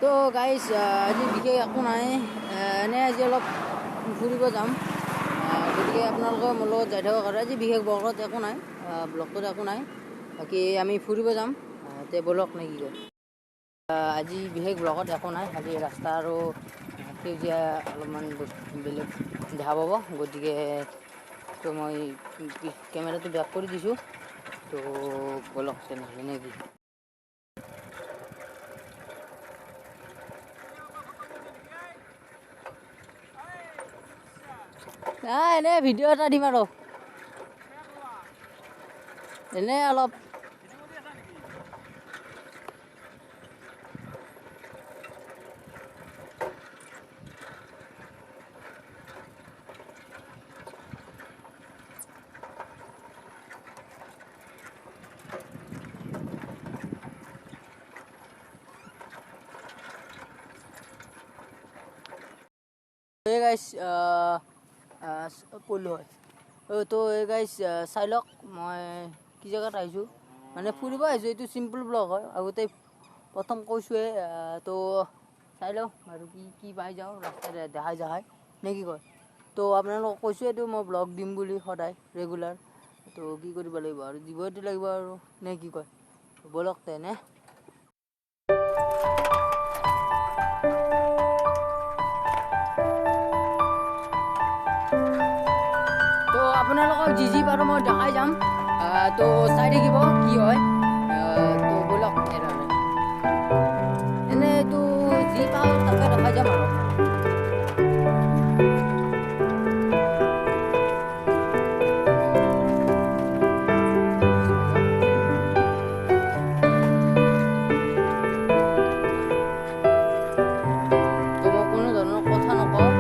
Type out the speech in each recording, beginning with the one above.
তো গাইজ আজি বিশেষ একো নাই, এনে আজি অলপ ফুৰিব যাম, গতিকে আপোনালোকে মোৰ লগত যাই থাকক। আৰু আজি বিশেষ ব্লগত একো নাই, ব্লগটোত একো নাই, বাকী আমি ফুৰিব যাম, তে বলক নে কি কয়। আজি বিশেষ ব্লগত একো নাই, খালি ৰাস্তা আৰু সেউজীয়া অলপমান বেলেগ দেখা পাব, গতিকে তো মই কেমেৰাটো বেক কৰি দিছোঁ, তো বলক তেনেহ'লে নে কি। এনে ভিডিঅ' এটা দিম আৰু এনে অলপ এই গাইজ ক'লো হয়। তো এই গাইজ চাই লওক মই কি জেগাত আহিছোঁ, মানে ফুৰিব আহিছোঁ। এইটো চিম্পল ব্লগ হয়, আগতে প্ৰথম কৈছোঁৱে, তো চাই লওঁ আৰু কি পাই যাওঁ ৰাস্তাৰে দেখাই যাহাই নে কি কয়। তো আপোনালোকক কৈছোঁ এইটো মই ব্লগ দিম বুলি সদায় ৰেগুলাৰ, তো কি কৰিব লাগিব আৰু দিবইতো লাগিব আৰু নে কি কয়। বলক তেনে। তো আপোনালোকক যি পাৰোঁ মই দেখাই যাম, তো চাই থাকিব কি হয়। তো বলক তেনেহ'লে, এনেইতো যি পাওঁ তাকে দেখাই যাম আৰু। তো মই কোনো ধৰণৰ কথা নকওঁ,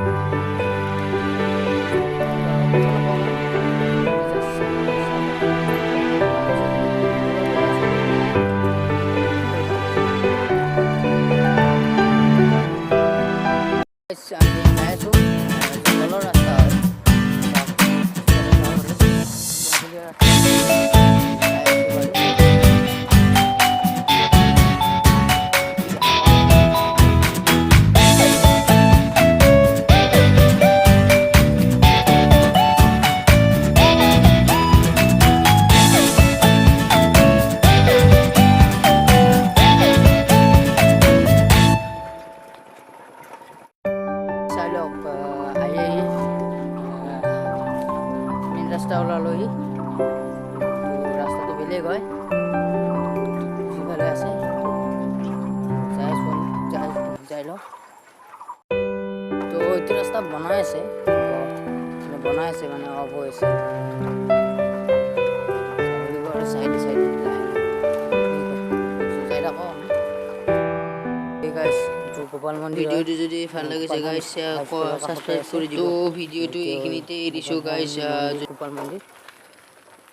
আমি যাই আছোঁ, জংঘলৰ ৰাস্তা হয়। চাই লওক আহি মেইন ৰাস্তা ওলালোহি, ৰাস্তাটো বেলেগ হয়, সিফালে আছে, যাই লওক। তো এইটো ৰাস্তা বনাই আছে, মানে অফ হৈ আছে, চাইডে যাই থাকোঁ আমি। গোপাল মন্দিৰ ভিডিঅ'টো যদি ভাল লাগিছে গাইছ ছাবস্ক্ৰাইব কৰি দিব। ভিডিঅ'টো এইখিনিতে এৰিছোঁ গাইছ। গোপাল মন্দিৰ।